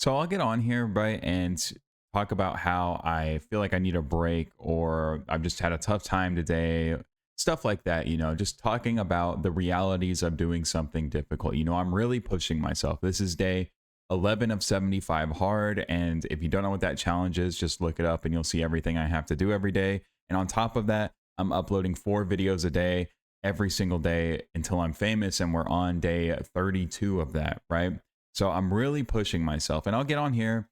So I'll get on here, right, and talk about how I feel like I need a break or I've just had a tough time today, stuff like that, just talking about the realities of doing something difficult. I'm really pushing myself. This is day 11 of 75 hard. And if you don't know what that challenge is, just look it up and you'll see everything I have to do every day. And on top of that, I'm uploading 4 videos a day every single day until I'm famous. And we're on day 32 of that, right? So I'm really pushing myself, and I'll get on here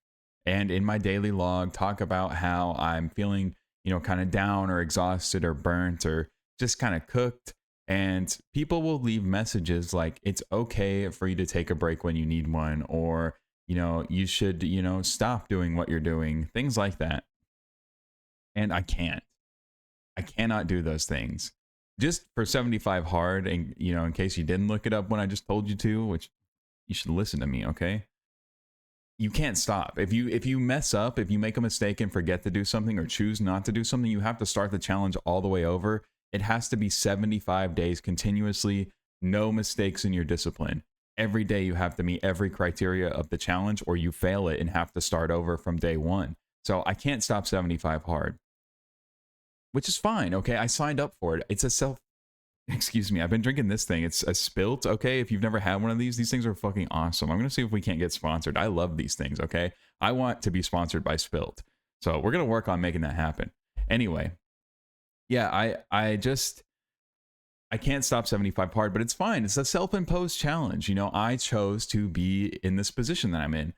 and in my daily log talk about how I'm feeling, kind of down or exhausted or burnt or just kind of cooked. And people will leave messages like it's okay for you to take a break when you need one, or, you should, stop doing what you're doing, things like that. And I cannot do those things. Just for 75 hard, and, in case you didn't look it up when I just told you to, which you should listen to me, okay? You can't stop. If you mess up, if you make a mistake and forget to do something or choose not to do something, you have to start the challenge all the way over. It has to be 75 days continuously, no mistakes in your discipline. Every day you have to meet every criteria of the challenge or you fail it and have to start over from day one. So I can't stop 75 hard, which is fine. Okay. I signed up for it. It's a self Excuse me. I've been drinking this thing. It's a Spilt. Okay. If you've never had one of these things are fucking awesome. I'm going to see if we can't get sponsored. I love these things. Okay. I want to be sponsored by Spilt. So we're going to work on making that happen. Anyway. Yeah. I can't stop 75 hard, but it's fine. It's a self-imposed challenge. I chose to be in this position that I'm in.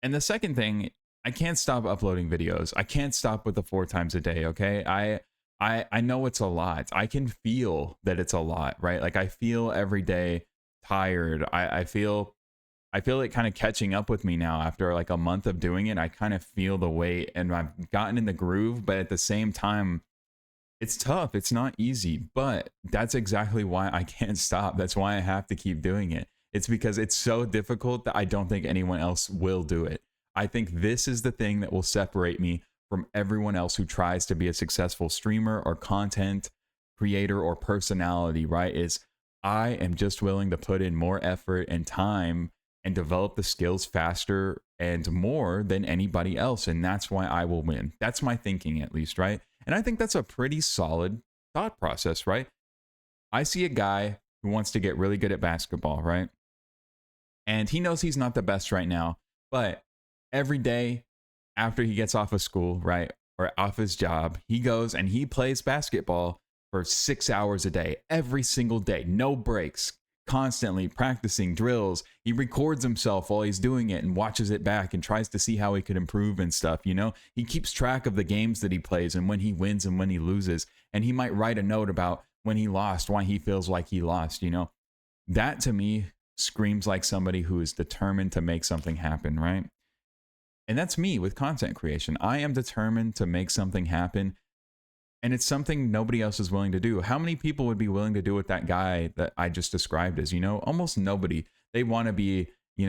And the second thing, I can't stop uploading videos. I can't stop with the 4 times a day. Okay. I know it's a lot. I can feel that it's a lot, right? Like I feel every day tired. I feel it kind of catching up with me now after like a month of doing it. I kind of feel the weight and I've gotten in the groove, but at the same time, it's tough. It's not easy, but that's exactly why I can't stop. That's why I have to keep doing it. It's because it's so difficult that I don't think anyone else will do it. I think this is the thing that will separate me from everyone else who tries to be a successful streamer or content creator or personality, right? Is I am just willing to put in more effort and time and develop the skills faster and more than anybody else. And that's why I will win. That's my thinking, at least, right? And I think that's a pretty solid thought process, right? I see a guy who wants to get really good at basketball, right? And he knows he's not the best right now, but every day after he gets off of school, right, or off his job, he goes and he plays basketball for 6 hours a day, every single day, no breaks, constantly practicing drills. He records himself while he's doing it and watches it back and tries to see how he could improve and stuff. He keeps track of the games that he plays and when he wins and when he loses. And he might write a note about when he lost, why he feels like he lost. That to me screams like somebody who is determined to make something happen, right? And that's me with content creation. I am determined to make something happen. And it's something nobody else is willing to do. How many people would be willing to do what that guy that I just described is? Almost nobody. They want to be, in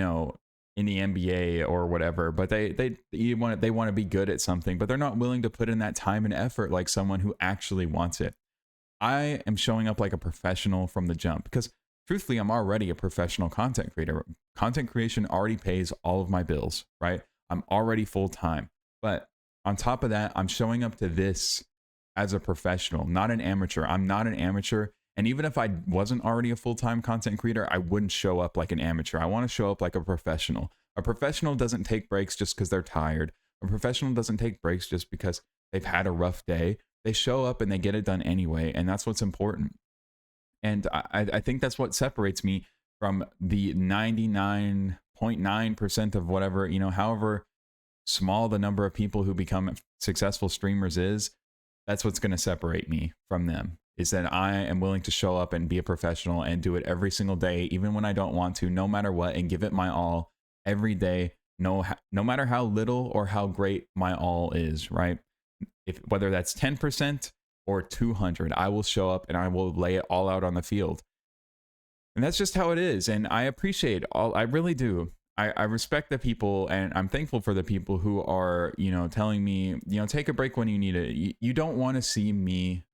the NBA or whatever, but they want to be good at something, but they're not willing to put in that time and effort like someone who actually wants it. I am showing up like a professional from the jump because truthfully, I'm already a professional content creator. Content creation already pays all of my bills, right? I'm already full time. But on top of that, I'm showing up to this as a professional, not an amateur. I'm not an amateur. And even if I wasn't already a full-time content creator, I wouldn't show up like an amateur. I want to show up like a professional. A professional doesn't take breaks just because they're tired. A professional doesn't take breaks just because they've had a rough day. They show up and they get it done anyway. And that's what's important. And I think that's what separates me from the 99.9% of whatever, however small the number of people who become successful streamers is. That's what's going to separate me from them, is that I am willing to show up and be a professional and do it every single day, even when I don't want to, no matter what, and give it my all every day, no matter how little or how great my all is, right? Whether that's 10% or 200, I will show up and I will lay it all out on the field. And that's just how it is. And I appreciate I really do. I respect the people and I'm thankful for the people who are, telling me, take a break when you need it. You don't want to see me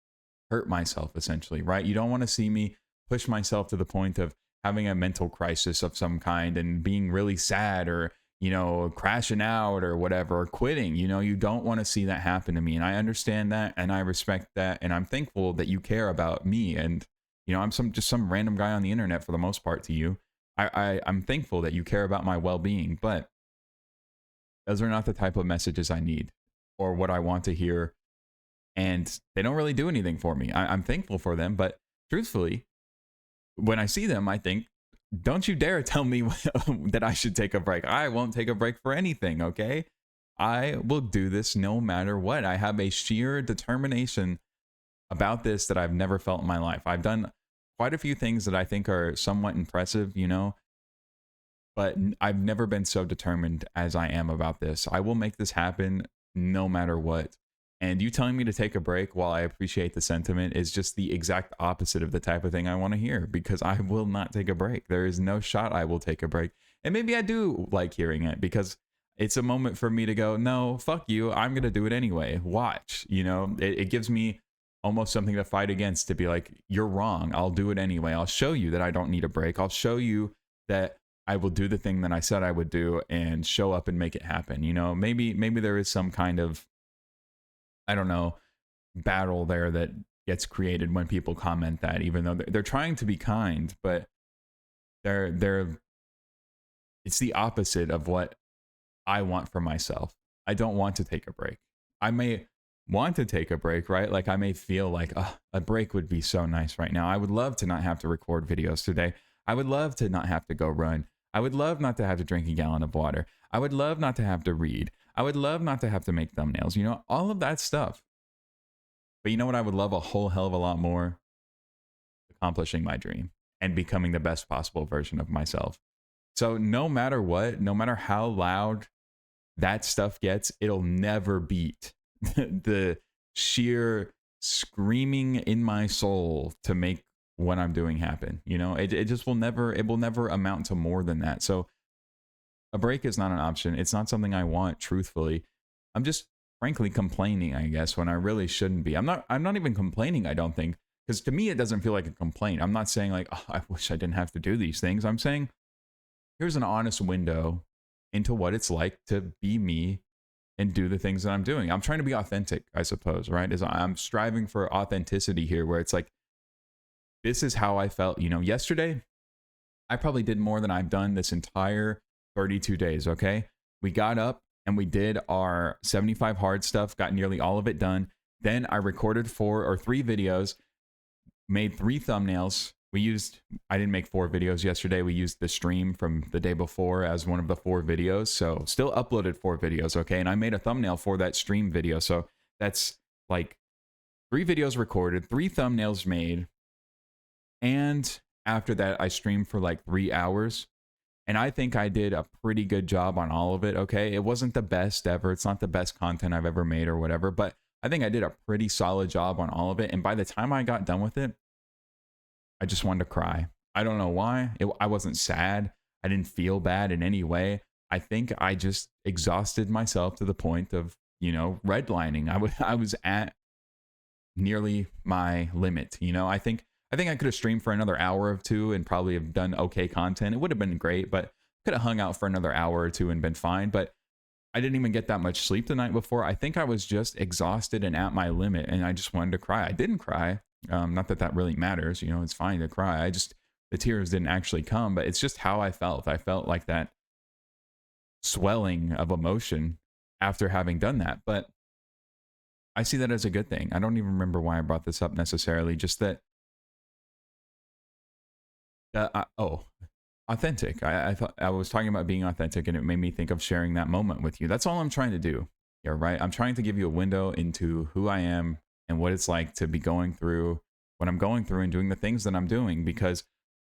hurt myself, essentially, right? You don't want to see me push myself to the point of having a mental crisis of some kind and being really sad or, crashing out or whatever, or quitting. You don't want to see that happen to me. And I understand that and I respect that. And I'm thankful that you care about me. And, I'm just some random guy on the internet for the most part to you. I'm thankful that you care about my well-being, but those are not the type of messages I need or what I want to hear. And they don't really do anything for me. I'm thankful for them, but truthfully, when I see them, I think, don't you dare tell me that I should take a break. I won't take a break for anything, okay? I will do this no matter what. I have a sheer determination about this that I've never felt in my life. I've done quite a few things that I think are somewhat impressive, but I've never been so determined as I am about this. I will make this happen no matter what. And you telling me to take a break, while I appreciate the sentiment, is just the exact opposite of the type of thing I want to hear, because I will not take a break. There is no shot I will take a break. And maybe I do like hearing it because it's a moment for me to go, no, fuck you. I'm going to do it anyway. Watch, it gives me almost something to fight against, to be like, you're wrong. I'll do it anyway. I'll show you that I don't need a break. I'll show you that I will do the thing that I said I would do and show up and make it happen. Maybe there is some kind of, I don't know, battle there that gets created when people comment that, even though they're trying to be kind, but it's the opposite of what I want for myself. I don't want to take a break. I may want to take a break, right? Like I may feel like a break would be so nice right now. I would love to not have to record videos today. I would love to not have to go run. I would love not to have to drink a gallon of water. I would love not to have to read. I would love not to have to make thumbnails, all of that stuff. But you know what I would love a whole hell of a lot more? Accomplishing my dream and becoming the best possible version of myself. So no matter what, no matter how loud that stuff gets, it'll never beat the sheer screaming in my soul to make what I'm doing happen. It just will never amount to more than that. So a break is not an option. It's not something I want, truthfully. I'm just frankly complaining, I guess, when I really shouldn't be. I'm not even complaining, I don't think, because to me it doesn't feel like a complaint. I'm not saying like, oh, I wish I didn't have to do these things. I'm saying here's an honest window into what it's like to be me and do the things that I'm doing. I'm trying to be authentic, I suppose, right? I'm striving for authenticity here, where it's like, this is how I felt, yesterday. I probably did more than I've done this entire 32 days, okay? We got up and we did our 75 hard stuff, got nearly all of it done. Then I recorded 4 or 3 videos, made 3 thumbnails. I didn't make 4 videos yesterday. We used the stream from the day before as one of the 4 videos. So still uploaded 4 videos, okay? And I made a thumbnail for that stream video. So that's like 3 videos recorded, 3 thumbnails made. And after that, I streamed for like 3 hours. And I think I did a pretty good job on all of it, okay? It wasn't the best ever. It's not the best content I've ever made or whatever, but I think I did a pretty solid job on all of it. And by the time I got done with it, I just wanted to cry. I don't know why. I wasn't sad. I didn't feel bad in any way. I think I just exhausted myself to the point of, redlining. I was at nearly my limit. I think I could have streamed for another hour or 2 and probably have done okay content. It would have been great, but could have hung out for another hour or 2 and been fine. But I didn't even get that much sleep the night before. I think I was just exhausted and at my limit, and I just wanted to cry. I didn't cry. Not that that really matters. It's fine to cry. The tears didn't actually come, but it's just how I felt. I felt like that swelling of emotion after having done that. But I see that as a good thing. I don't even remember why I brought this up necessarily, just that authentic. I thought I was talking about being authentic, and it made me think of sharing that moment with you. That's all I'm trying to do. Yeah, right. I'm trying to give you a window into who I am and what it's like to be going through what I'm going through and doing the things that I'm doing, because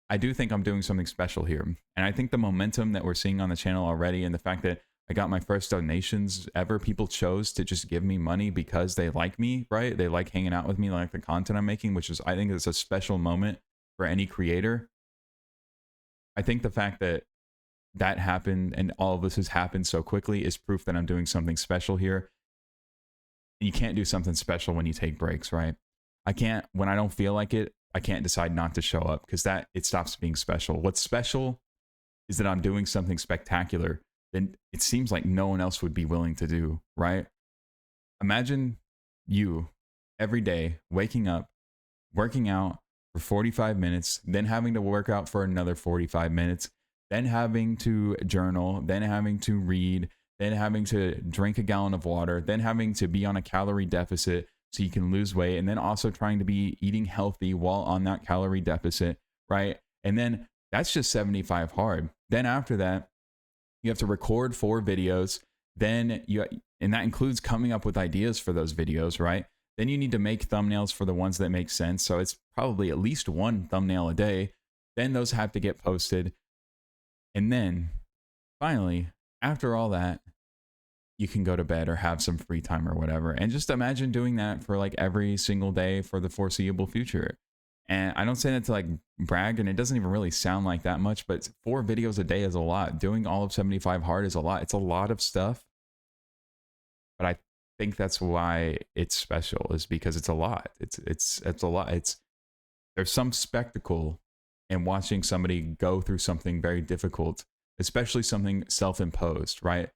I do think I'm doing something special here. And I think the momentum that we're seeing on the channel already, and the fact that I got my first donations ever, people chose to just give me money because they like me, right? They like hanging out with me, like the content I'm making, which is, I think it's a special moment for any creator. I think the fact that that happened and all of this has happened so quickly is proof that I'm doing something special here. You can't do something special when you take breaks, right? When I don't feel like it, I can't decide not to show up, because it stops being special. What's special is that I'm doing something spectacular then it seems like no one else would be willing to do, right? Imagine you every day waking up, working out for 45 minutes, then having to work out for another 45 minutes, then having to journal, then having to read, then having to drink a gallon of water, then having to be on a calorie deficit so you can lose weight, and then also trying to be eating healthy while on that calorie deficit, right? And then that's just 75 hard. Then after that, you have to record 4 videos. Then and that includes coming up with ideas for those videos, right? Then you need to make thumbnails for the ones that make sense. So it's probably at least 1 thumbnail a day. Then those have to get posted. And then finally, after all that, you can go to bed or have some free time or whatever. And just imagine doing that for like every single day for the foreseeable future. And I don't say that to like brag, and it doesn't even really sound like that much, but 4 videos a day is a lot. Doing all of 75 hard is a lot. It's a lot of stuff. But I think that's why it's special, is because it's a lot. It's a lot. There's some spectacle in watching somebody go through something very difficult, especially something self-imposed, right?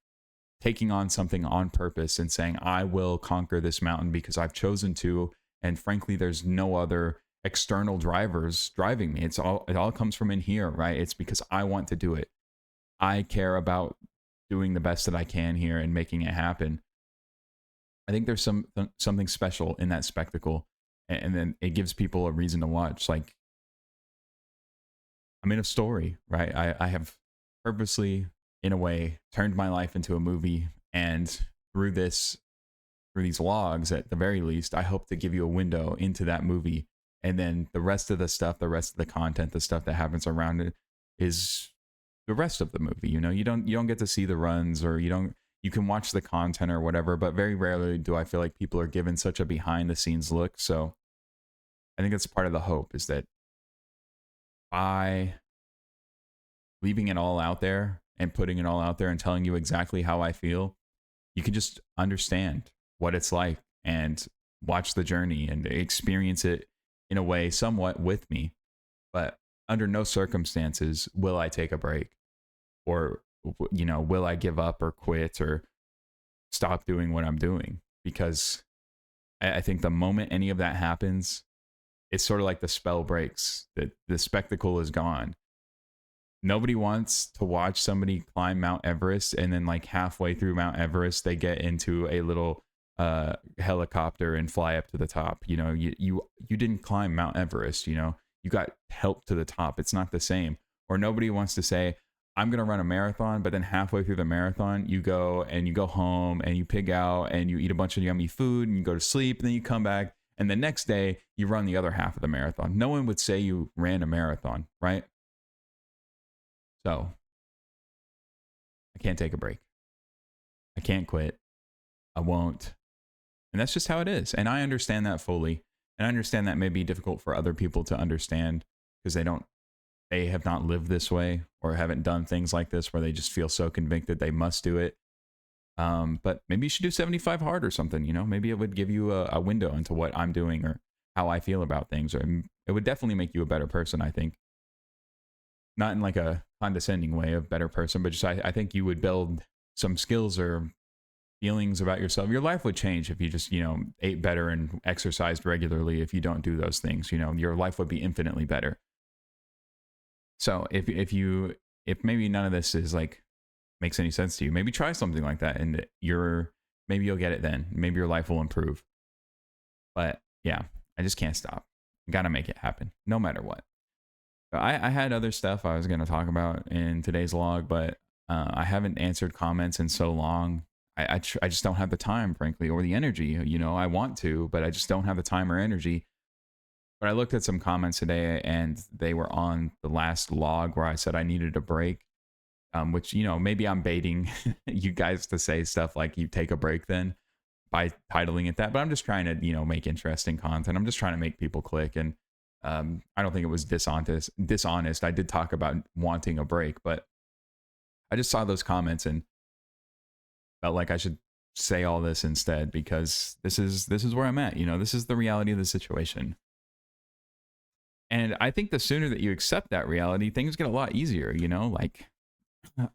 Taking on something on purpose and saying, I will conquer this mountain because I've chosen to. And frankly, there's no other external drivers driving me. It all comes from in here, right? It's because I want to do it. I care about doing the best that I can here and making it happen. I think there's something special in that spectacle, and then it gives people a reason to watch. Like, I'm in a story, right? I have purposely, in a way, turned my life into a movie, and through these vlogs, at the very least, I hope to give you a window into that movie. And then the rest of the stuff, the rest of the content, the stuff that happens around it is the rest of the movie. You know, you don't get to see the runs, or you can watch the content or whatever, but very rarely do I feel like people are given such a behind the scenes look. So I think that's part of the hope, is that by leaving it all out there and putting it all out there and telling you exactly how I feel, you can just understand what it's like and watch the journey and experience it in a way somewhat with me. But under no circumstances will I take a break, or, you know, will I give up or quit or stop doing what I'm doing? Because I think the moment any of that happens, it's sort of like the spell breaks, that the spectacle is gone. Nobody wants to watch somebody climb Mount Everest and then like halfway through Mount Everest, they get into a little helicopter and fly up to the top. You know, you didn't climb Mount Everest, you know, you got help to the top. It's not the same. Or nobody wants to say, I'm going to run a marathon, but then halfway through the marathon, you go home and you pig out and you eat a bunch of yummy food and you go to sleep, and then you come back and the next day you run the other half of the marathon. No one would say you ran a marathon, right? So I can't take a break. I can't quit. I won't. And that's just how it is. And I understand that fully. And I understand that may be difficult for other people to understand, because they have not lived this way or haven't done things like this, where they just feel so convicted they must do it. But maybe you should do 75 hard or something, you know, maybe it would give you a window into what I'm doing or how I feel about things. Or it would definitely make you a better person, I think. Not in like a condescending way of better person, but just I think you would build some skills or feelings about yourself. Your life would change if you just, you know, ate better and exercised regularly. If you don't do those things, you know, your life would be infinitely better. So if maybe none of this is like makes any sense to you, maybe try something like that, and maybe you'll get it then. Maybe your life will improve. But yeah, I just can't stop. Got to make it happen, no matter what. I had other stuff I was going to talk about in today's log, but I haven't answered comments in so long. I just don't have the time, frankly, or the energy. You know, I want to, but I just don't have the time or energy. But I looked at some comments today, and they were on the last log where I said I needed a break, which, you know, maybe I'm baiting you guys to say stuff like you take a break then by titling it that. But I'm just trying to, you know, make interesting content. I'm just trying to make people click. And I don't think it was dishonest. I did talk about wanting a break, but I just saw those comments and felt like I should say all this instead, because this is where I'm at. You know, this is the reality of the situation. And I think the sooner that you accept that reality, things get a lot easier, you know, like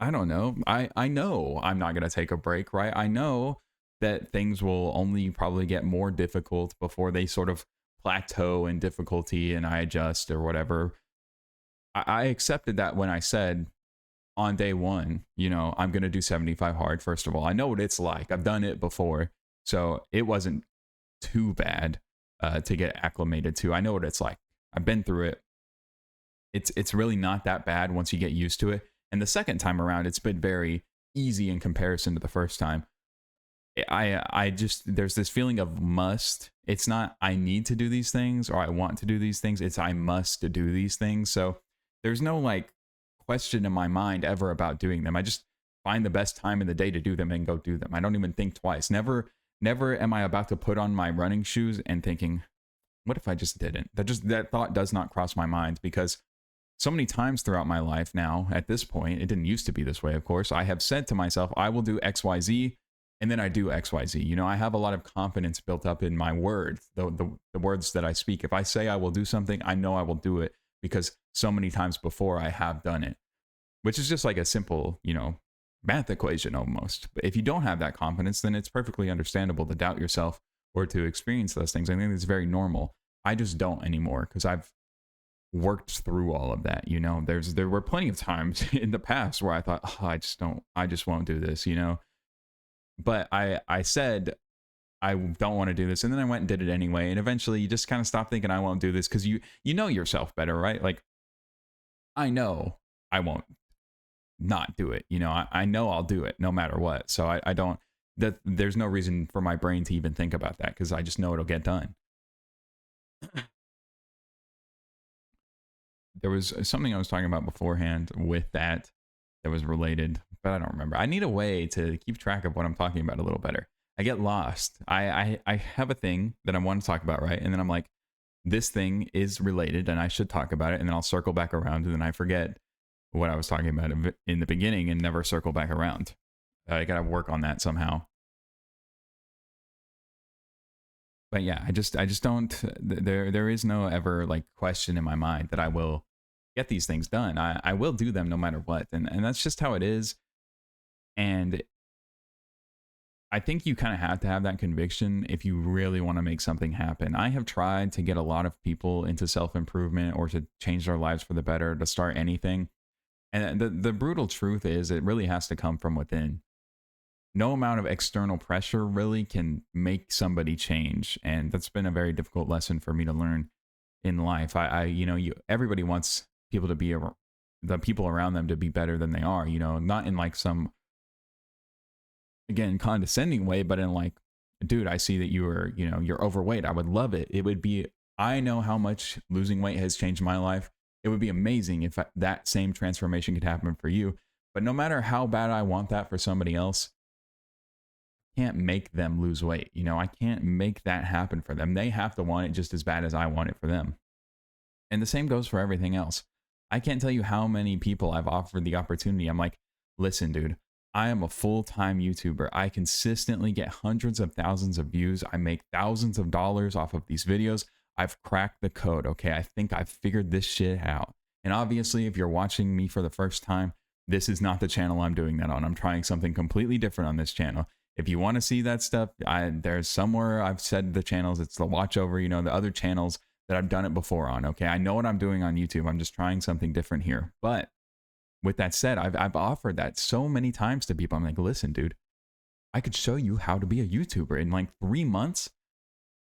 I don't know. I know I'm not going to take a break, right? I know that things will only probably get more difficult before they sort of plateau in difficulty and I adjust or whatever. I accepted that when I said on day one, you know, I'm going to do 75 hard. First of all, I know what it's like. I've done it before. So it wasn't too bad to get acclimated to. I know what it's like. I've been through it. It's really not that bad once you get used to it. And the second time around, it's been very easy in comparison to the first time. I just there's this feeling of must. It's not I need to do these things or I want to do these things. It's I must to do these things. So there's no like question in my mind ever about doing them. I just find the best time in the day to do them and go do them. I don't even think twice. Never am I about to put on my running shoes and thinking, what if I just didn't? That thought does not cross my mind because so many times throughout my life now, at this point, it didn't used to be this way, of course. I have said to myself, I will do XYZ, and then I do XYZ. You know, I have a lot of confidence built up in my words, the words that I speak. If I say I will do something, I know I will do it because so many times before I have done it, which is just like a simple, you know, math equation almost. But if you don't have that confidence, then it's perfectly understandable to doubt yourself or to experience those things. I think it's very normal. I just don't anymore because I've worked through all of that. You know, there were plenty of times in the past where I thought, oh, I just won't do this, you know. But I said I don't want to do this, and then I went and did it anyway. And eventually, you just kind of stop thinking I won't do this because you know yourself better, right? Like I know I won't not do it. You know, I know I'll do it no matter what. So I don't that there's no reason for my brain to even think about that because I just know it'll get done. There was something I was talking about beforehand with that was related, but I don't remember. I need a way to keep track of what I'm talking about a little better. I get lost. I have a thing that I want to talk about, right? And then I'm like, this thing is related and I should talk about it. And then I'll circle back around and then I forget what I was talking about in the beginning and never circle back around. I got to work on that somehow. But yeah, I just don't there is no ever like question in my mind that I will get these things done. I will do them no matter what. And that's just how it is. And I think you kind of have to have that conviction if you really want to make something happen. I have tried to get a lot of people into self-improvement or to change their lives for the better, to start anything. And the brutal truth is it really has to come from within. No amount of external pressure really can make somebody change. And that's been a very difficult lesson for me to learn in life. Everybody wants people to be the people around them to be better than they are, you know, not in like some, again, condescending way, but in like, dude, I see that you're overweight. I would love it. It would be, I know how much losing weight has changed my life. It would be amazing if that same transformation could happen for you. But no matter how bad I want that for somebody else, can't make them lose weight. You know, I can't make that happen for them. They have to want it just as bad as I want it for them. And the same goes for everything else. I can't tell you how many people I've offered the opportunity. I'm like, listen, dude, I am a full-time YouTuber. I consistently get hundreds of thousands of views. I make thousands of dollars off of these videos. I've cracked the code, okay? I think I've figured this shit out. And obviously, if you're watching me for the first time, this is not the channel I'm doing that on. I'm trying something completely different on this channel. If you want to see that stuff, there's somewhere I've said the channels. It's the watch over, you know, the other channels that I've done it before on. Okay, I know what I'm doing on YouTube. I'm just trying something different here. But with that said, I've offered that so many times to people. I'm like, listen, dude, I could show you how to be a YouTuber in like 3 months.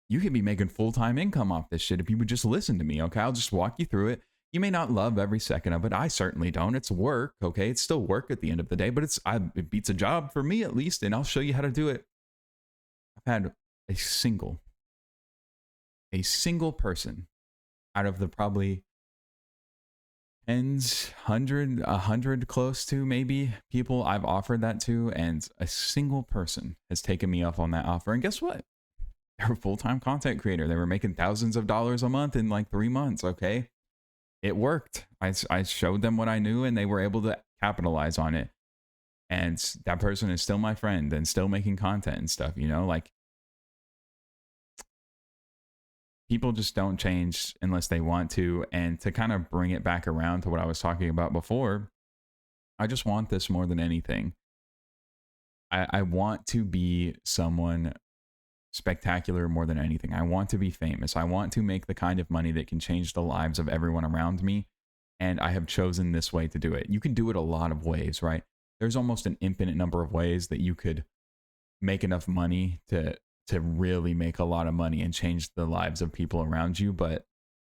You could be making full-time income off this shit if you would just listen to me. Okay, I'll just walk you through it. You may not love every second of it. I certainly don't. It's work, okay? It's still work at the end of the day, but it beats a job for me at least, and I'll show you how to do it. I've had a single person out of the probably tens, a hundred close to maybe people I've offered that to, and a single person has taken me up on that offer. And guess what? They're a full-time content creator. They were making thousands of dollars a month in like 3 months, okay? It worked. I showed them what I knew and they were able to capitalize on it. And that person is still my friend and still making content and stuff, you know, like people just don't change unless they want to. And to kind of bring it back around to what I was talking about before, I just want this more than anything. I want to be someone spectacular more than anything. I want to be famous. I want to make the kind of money that can change the lives of everyone around me. And I have chosen this way to do it. You can do it a lot of ways, right? There's almost an infinite number of ways that you could make enough money to really make a lot of money and change the lives of people around you. But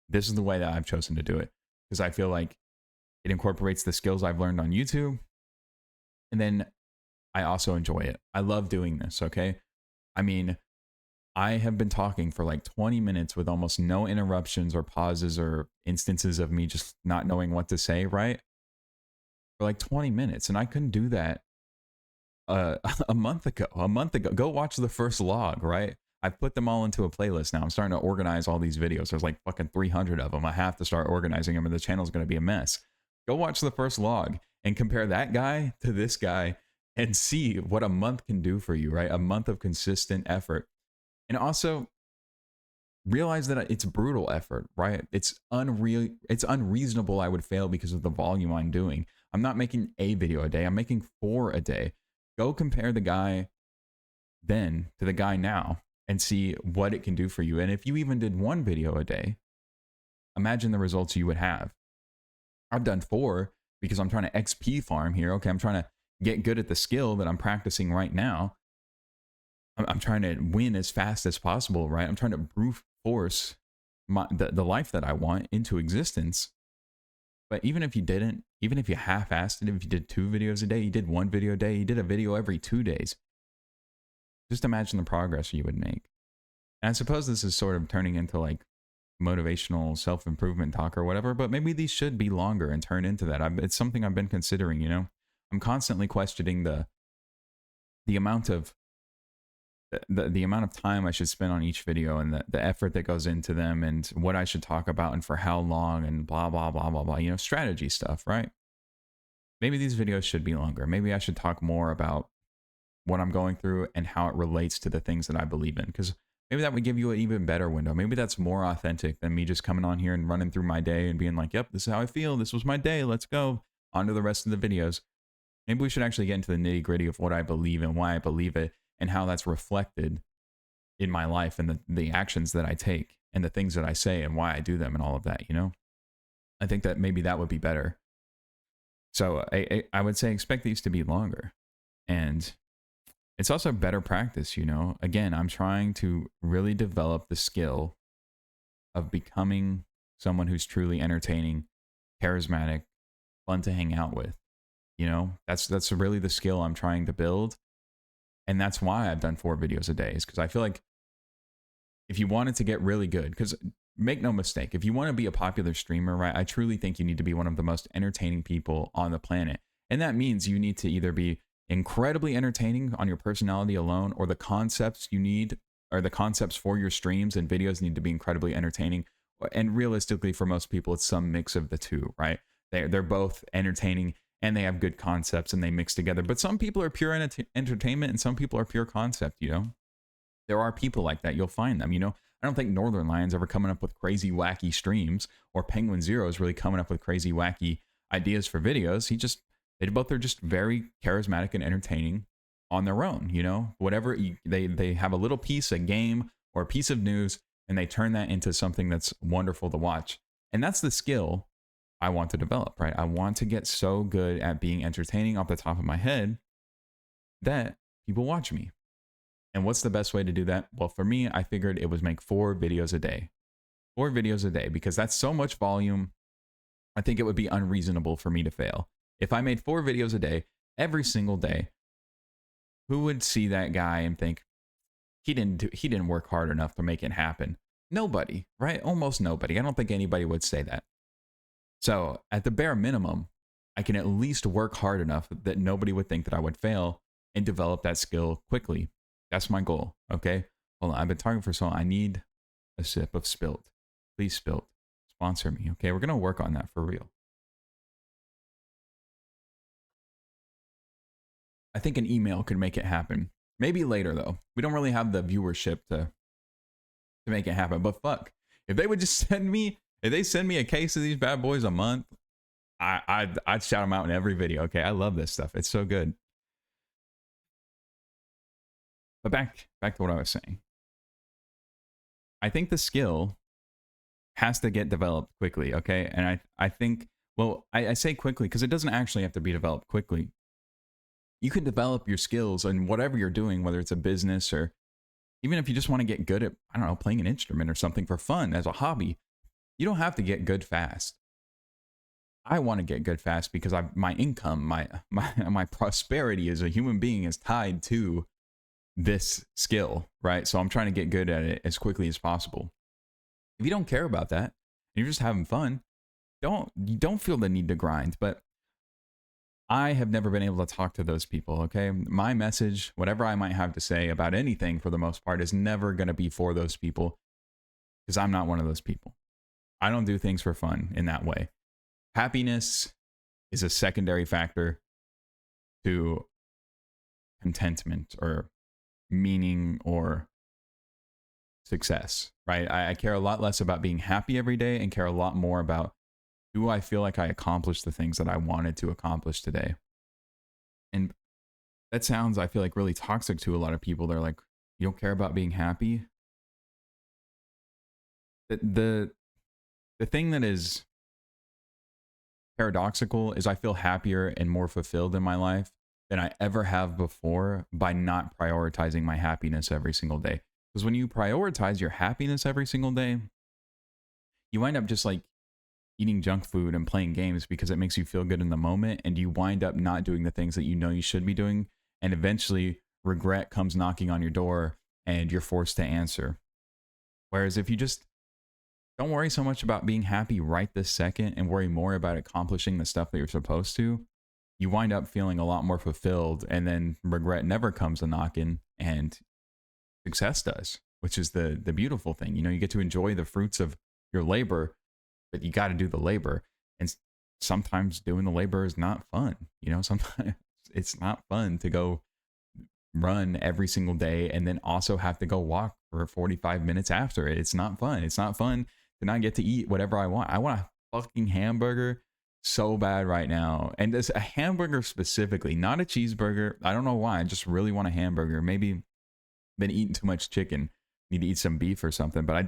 this is the way that I've chosen to do it, because I feel like it incorporates the skills I've learned on YouTube. And then I also enjoy it. I love doing this, okay? I mean, I have been talking for like 20 minutes with almost no interruptions or pauses or instances of me just not knowing what to say, right? For like 20 minutes. And I couldn't do that a month ago. Go watch the first log, right? I put them all into a playlist now. I'm starting to organize all these videos. There's like fucking 300 of them. I have to start organizing them, or the channel's going to be a mess. Go watch the first log and compare that guy to this guy and see what a month can do for you, right? A month of consistent effort. And also realize that it's brutal effort, right? It's unreasonable I would fail because of the volume I'm doing. I'm not making a video a day. I'm making 4 a day. Go compare the guy then to the guy now and see what it can do for you. And if you even did 1 video a day, imagine the results you would have. I've done 4 because I'm trying to XP farm here. Okay, I'm trying to get good at the skill that I'm practicing right now. I'm trying to win as fast as possible, right? I'm trying to brute force the life that I want into existence. But even if you didn't, even if you half-assed it, if you did 2 videos a day, you did 1 video a day, you did a video every 2 days, just imagine the progress you would make. And I suppose this is sort of turning into like motivational self-improvement talk or whatever, but maybe these should be longer and turn into that. It's something I've been considering, you know? I'm constantly questioning the amount of the amount of time I should spend on each video, and the effort that goes into them, and what I should talk about and for how long, and blah, blah, blah, blah, blah, you know, strategy stuff, right? Maybe these videos should be longer. Maybe I should talk more about what I'm going through and how it relates to the things that I believe in, because maybe that would give you an even better window. Maybe that's more authentic than me just coming on here and running through my day and being like, yep, this is how I feel. This was my day. Let's go on to the rest of the videos. Maybe we should actually get into the nitty gritty of what I believe and why I believe it, and how that's reflected in my life, and the actions that I take and the things that I say and why I do them and all of that, you know? I think that maybe that would be better. So I would say expect these to be longer. And it's also better practice, you know? Again, I'm trying to really develop the skill of becoming someone who's truly entertaining, charismatic, fun to hang out with. You know, that's really the skill I'm trying to build. And that's why I've done 4 videos a day, is because I feel like if you wanted to get really good, because make no mistake, if you want to be a popular streamer, right, I truly think you need to be one of the most entertaining people on the planet. And that means you need to either be incredibly entertaining on your personality alone, or the concepts you need, or the concepts for your streams and videos need to be incredibly entertaining. And realistically, for most people, it's some mix of the two, right? They're both entertaining and they have good concepts and they mix together. But some people are pure entertainment and some people are pure concept, you know? There are people like that. You'll find them, you know? I don't think Northern Lion's ever coming up with crazy, wacky streams, or Penguin Zero is really coming up with crazy, wacky ideas for videos. They both are just very charismatic and entertaining on their own, you know? Whatever, they have a little piece, a game, or a piece of news, and they turn that into something that's wonderful to watch. And that's the skill I want to develop, right? I want to get so good at being entertaining off the top of my head that people watch me. And what's the best way to do that? Well, for me, I figured it was make 4 videos a day. 4 videos a day, because that's so much volume. I think it would be unreasonable for me to fail. If I made 4 videos a day, every single day, who would see that guy and think, he didn't work hard enough to make it happen? Nobody, right? Almost nobody. I don't think anybody would say that. So at the bare minimum, I can at least work hard enough that nobody would think that I would fail, and develop that skill quickly. That's my goal, okay? Hold on, I've been talking for so long. I need a sip of Spilt. Please, Spilt, sponsor me, okay? We're going to work on that for real. I think an email could make it happen. Maybe later, though. We don't really have the viewership to make it happen. But fuck, if they would just send me a case of these bad boys a month, I'd shout them out in every video. Okay, I love this stuff. It's so good. But back to what I was saying. I think the skill has to get developed quickly. Okay, and I think, well, I say quickly because it doesn't actually have to be developed quickly. You can develop your skills in whatever you're doing, whether it's a business or even if you just want to get good at, I don't know, playing an instrument or something for fun as a hobby. You don't have to get good fast. I want to get good fast because my income, my prosperity as a human being is tied to this skill, right? So I'm trying to get good at it as quickly as possible. If you don't care about that, and you're just having fun, you don't feel the need to grind. But I have never been able to talk to those people, okay? My message, whatever I might have to say about anything for the most part, is never going to be for those people because I'm not one of those people. I don't do things for fun in that way. Happiness is a secondary factor to contentment or meaning or success, right? I care a lot less about being happy every day and care a lot more about, do I feel like I accomplished the things that I wanted to accomplish today? And that sounds, I feel like, really toxic to a lot of people. They're like, you don't care about being happy? The thing that is paradoxical is I feel happier and more fulfilled in my life than I ever have before by not prioritizing my happiness every single day. Because when you prioritize your happiness every single day, you wind up just like eating junk food and playing games because it makes you feel good in the moment, and you wind up not doing the things that you know you should be doing, and eventually regret comes knocking on your door and you're forced to answer. Whereas if you just don't worry so much about being happy right this second and worry more about accomplishing the stuff that you're supposed to, you wind up feeling a lot more fulfilled, and then regret never comes a knocking and success does, which is the beautiful thing. You know, you get to enjoy the fruits of your labor, but you got to do the labor. And sometimes doing the labor is not fun. You know, sometimes it's not fun to go run every single day and then also have to go walk for 45 minutes after it. It's not fun. It's not fun to not get to eat whatever I want. I want a fucking hamburger so bad right now. And there's a hamburger specifically, not a cheeseburger. I don't know why. I just really want a hamburger. Maybe been eating too much chicken. Need to eat some beef or something. But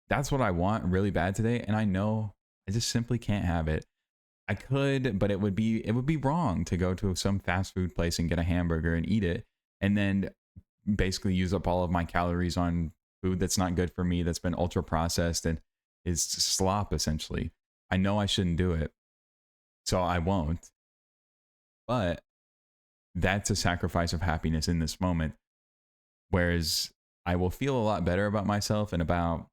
that's what I want really bad today. And I know I just simply can't have it. I could, but it would be wrong to go to some fast food place and get a hamburger and eat it and then basically use up all of my calories on food that's not good for me, that's been ultra processed and is slop essentially. I know I shouldn't do it, so I won't. But that's a sacrifice of happiness in this moment. Whereas I will feel a lot better about myself in about,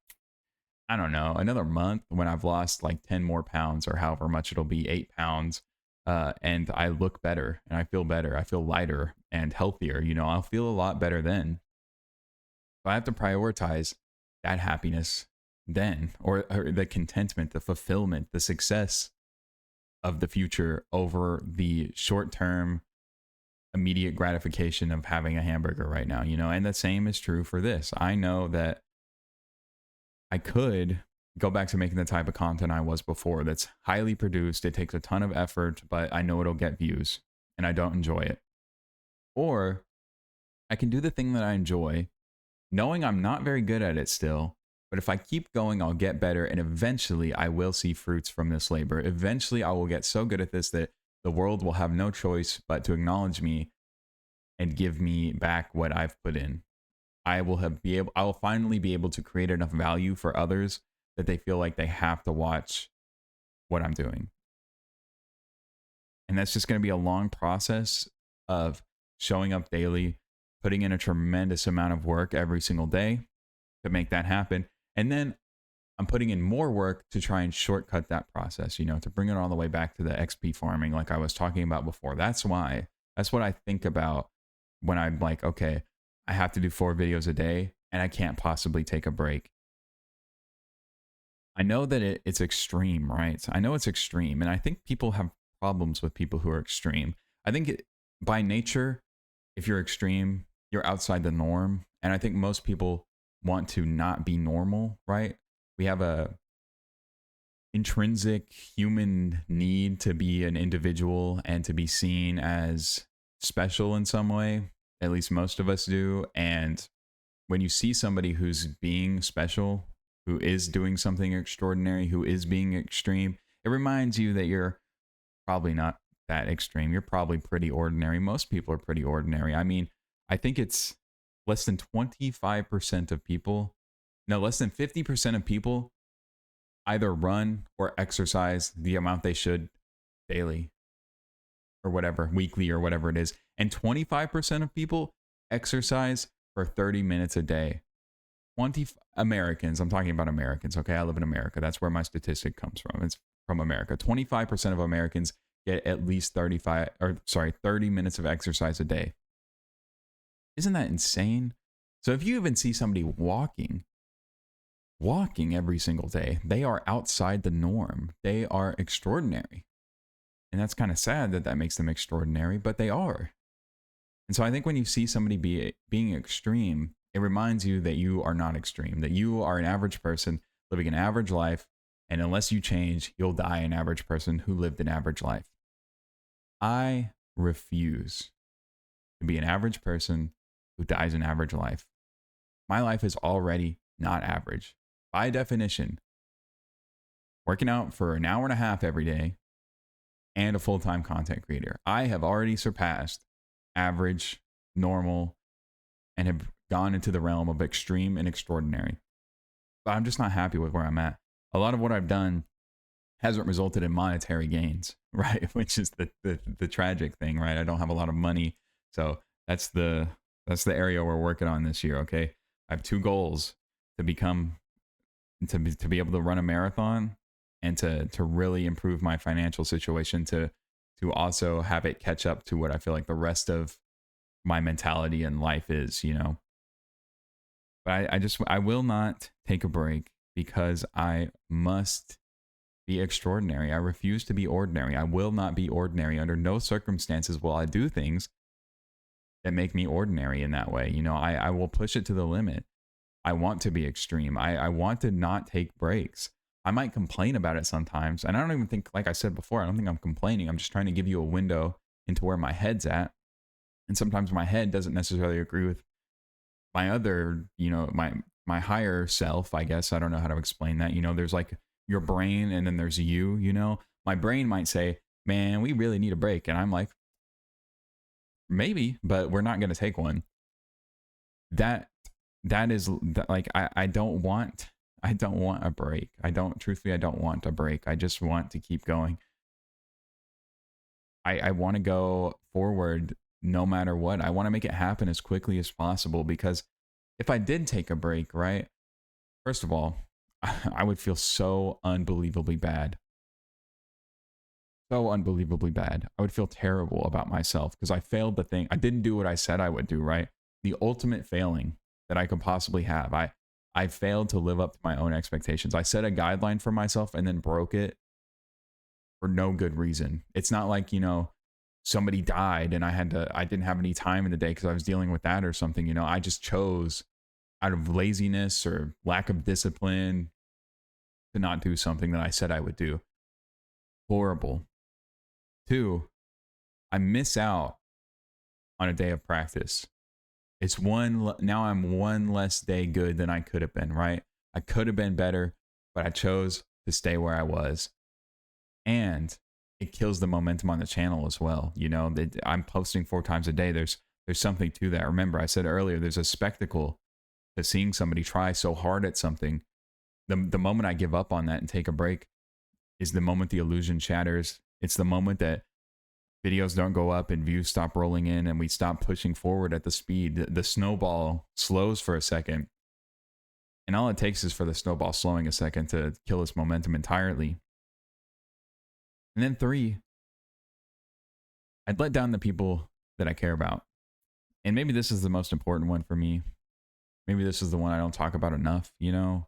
I don't know, another month when I've lost like 10 more pounds or however much it'll be, 8 pounds. And I look better and I feel better. I feel lighter and healthier. You know, I'll feel a lot better then. So I have to prioritize that happiness then, or the contentment, the fulfillment, the success of the future over the short term immediate gratification of having a hamburger right now, you know. And the same is true for this. I know that I could go back to making the type of content I was before that's highly produced. It takes a ton of effort, but I know it'll get views and I don't enjoy it. Or I can do the thing that I enjoy, knowing I'm not very good at it still, but if I keep going, I'll get better. And eventually I will see fruits from this labor. Eventually I will get so good at this that the world will have no choice but to acknowledge me and give me back what I've put in. I will finally be able to create enough value for others that they feel like they have to watch what I'm doing. And that's just going to be a long process of showing up daily, putting in a tremendous amount of work every single day to make that happen. And then I'm putting in more work to try and shortcut that process, you know, to bring it all the way back to the XP farming like I was talking about before. That's what I think about when I'm like, okay, I have to do 4 videos a day and I can't possibly take a break. I know that it's extreme, right? I know it's extreme. And I think people have problems with people who are extreme. I think by nature, if you're extreme, you're outside the norm. And I think most people want to not be normal, right? We have intrinsic human need to be an individual and to be seen as special in some way. At least most of us do. And when you see somebody who's being special, who is doing something extraordinary, who is being extreme, it reminds you that you're probably not that extreme. You're probably pretty ordinary. Most people are pretty ordinary. I mean, I think it's less than 25% of people, no, less than 50% of people either run or exercise the amount they should daily or whatever, weekly or whatever it is. And 25% of people exercise for 30 minutes a day. 20 Americans, I'm talking about Americans, okay? I live in America. That's where my statistic comes from. It's from America. 25% of Americans get at least 30 minutes of exercise a day. Isn't that insane? So if you even see somebody walking every single day, they are outside the norm. They are extraordinary. And that's kind of sad that that makes them extraordinary, but they are. And so I think when you see somebody being extreme, it reminds you that you are not extreme, that you are an average person living an average life. And unless you change, you'll die an average person who lived an average life. I refuse to be an average person who dies an average life. My life is already not average. By definition, working out for an hour and a half every day and a full-time content creator, I have already surpassed average, normal, and have gone into the realm of extreme and extraordinary. But I'm just not happy with where I'm at. A lot of what I've done hasn't resulted in monetary gains, right? Which is the tragic thing, right? I don't have a lot of money. So that's the area we're working on this year, okay? I have 2 goals: to be able to run a marathon and to really improve my financial situation, to also have it catch up to what I feel like the rest of my mentality in life is, you know. But I will not take a break because I must be extraordinary. I refuse to be ordinary. I will not be ordinary. Under no circumstances will I do things that make me ordinary in that way. You know, I will push it to the limit. I want to be extreme. I want to not take breaks. I might complain about it sometimes. And I don't even think, like I said before, I don't think I'm complaining. I'm just trying to give you a window into where my head's at. And sometimes my head doesn't necessarily agree with my other, you know, my higher self, I guess. I don't know how to explain that. You know, there's like your brain and then there's you know. My brain might say, man, we really need a break. And I'm like, maybe, but we're not going to take one. That is like, I don't want a break. I don't want a break. I just want to keep going. I want to go forward no matter what. I want to make it happen as quickly as possible, because if I did take a break, right, first of all, I would feel so unbelievably bad. So unbelievably bad. I would feel terrible about myself because I failed the thing. I didn't do what I said I would do, right? The ultimate failing that I could possibly have. I failed to live up to my own expectations. I set a guideline for myself and then broke it for no good reason. It's not like, you know, somebody died and I didn't have any time in the day because I was dealing with that or something. You know, I just chose out of laziness or lack of discipline to not do something that I said I would do. Horrible. 2, I miss out on a day of practice. It's now I'm one less day good than I could have been, right? I could have been better, but I chose to stay where I was. And it kills the momentum on the channel as well. You know, I'm posting 4 times a day. There's something to that. Remember, I said earlier, there's a spectacle to seeing somebody try so hard at something. The moment I give up on that and take a break is the moment the illusion shatters. It's the moment that videos don't go up and views stop rolling in and we stop pushing forward at the speed. The snowball slows for a second. And all it takes is for the snowball slowing a second to kill its momentum entirely. And then 3, I'd let down the people that I care about. And maybe this is the most important one for me. Maybe this is the one I don't talk about enough, you know?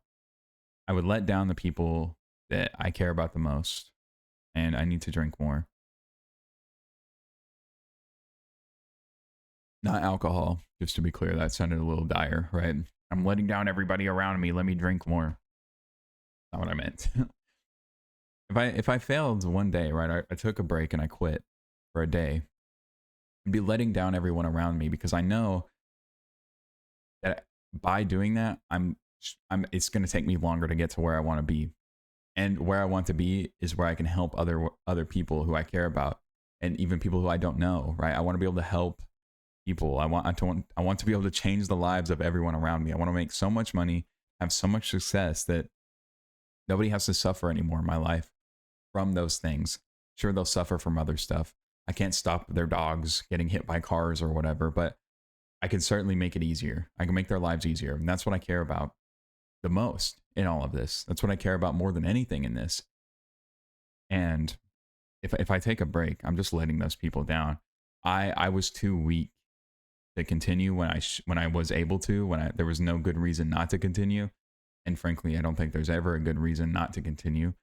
I would let down the people that I care about the most. And I need to drink more. Not alcohol, just to be clear. That sounded a little dire, right? I'm letting down everybody around me. Let me drink more. Not what I meant. if I failed one day, right, I took a break and I quit for a day, I'd be letting down everyone around me because I know that by doing that, I'm it's going to take me longer to get to where I want to be. And where I want to be is where I can help other people who I care about, and even people who I don't know, right? I want to be able to help people. I want to be able to change the lives of everyone around me. I want to make so much money, have so much success that nobody has to suffer anymore in my life from those things. Sure, they'll suffer from other stuff. I can't stop their dogs getting hit by cars or whatever, but I can certainly make it easier. I can make their lives easier. And that's what I care about the most in all of this. That's what I care about more than anything in this. And if I take a break, I'm just letting those people down. I was too weak to continue when I was able to, there was no good reason not to continue. And frankly, I don't think there's ever a good reason not to continue.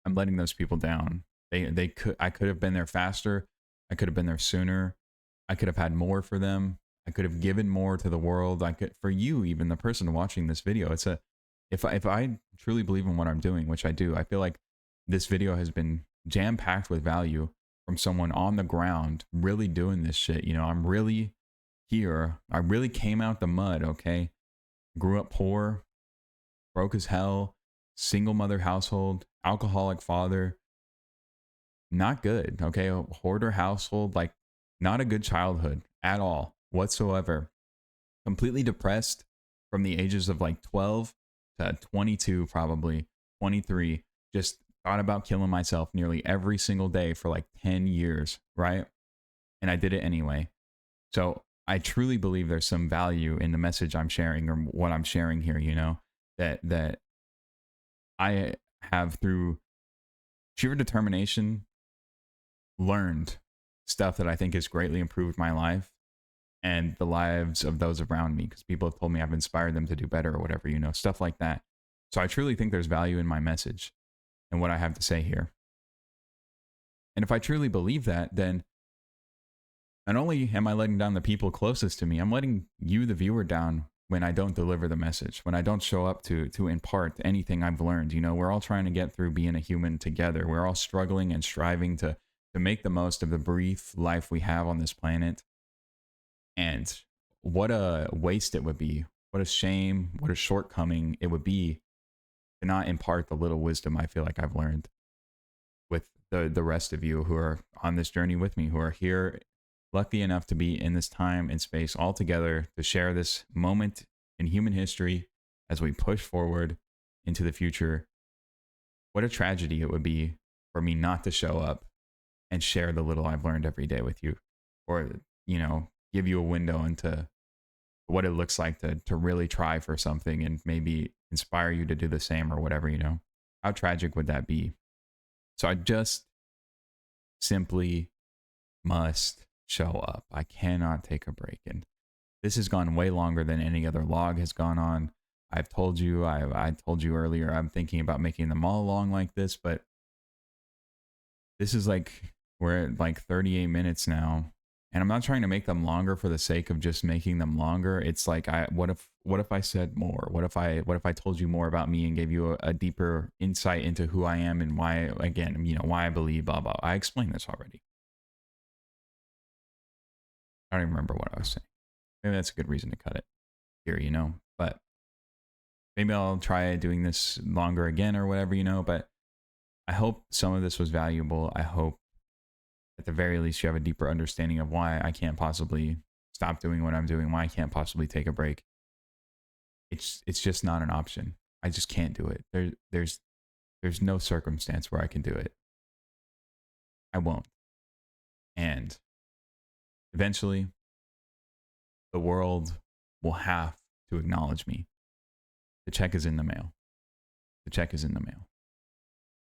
I'm letting those people down. I could have been there faster. I could have been there sooner. I could have had more for them. I could have given more to the world. I could, for you, even the person watching this video. If I truly believe in what I'm doing, which I do, I feel like this video has been jam packed with value from someone on the ground, really doing this shit. You know, I'm really here. I really came out the mud. Okay, grew up poor, broke as hell, single mother household, alcoholic father. Not good. Okay, a hoarder household, like not a good childhood at all whatsoever. Completely depressed from the ages of like 12 to 22, probably 23. Just thought about killing myself nearly every single day for like 10 years, right? And I did it anyway. So I truly believe there's some value in the message I'm sharing or what I'm sharing here, you know, that I have through sheer determination learned stuff that I think has greatly improved my life and the lives of those around me, because people have told me I've inspired them to do better or whatever, you know, stuff like that. So I truly think there's value in my message and what I have to say here. And if I truly believe that, then not only am I letting down the people closest to me, I'm letting you, the viewer, down when I don't deliver the message, when I don't show up to impart anything I've learned. You know, we're all trying to get through being a human together. We're all struggling and striving to make the most of the brief life we have on this planet. And what a waste it would be. What a shame, what a shortcoming it would be to not impart the little wisdom I feel like I've learned with the rest of you who are on this journey with me, who are here, lucky enough to be in this time and space all together to share this moment in human history as we push forward into the future. What a tragedy it would be for me not to show up and share the little I've learned every day with you, or, you know, give you a window into what it looks like to really try for something and maybe inspire you to do the same or whatever, you know. How tragic would that be? So I just simply must show up. I cannot take a break. And this has gone way longer than any other log has gone on. I've told you, I told you earlier, I'm thinking about making them all long like this, but this is like, we're at like 38 minutes now. And I'm not trying to make them longer for the sake of just making them longer. It's like, what if I said more? What if I told you more about me and gave you a deeper insight into who I am and why, again, you know, why I believe, blah, blah. I explained this already. I don't even remember what I was saying. Maybe that's a good reason to cut it here, you know, but maybe I'll try doing this longer again or whatever, you know, but I hope some of this was valuable. I hope at the very least you have a deeper understanding of why I can't possibly stop doing what I'm doing, why I can't possibly take a break. It's just not an option. I just can't do it. There's no circumstance where I can do it. I won't. And eventually the world will have to acknowledge me. The check is in the mail. The check is in the mail.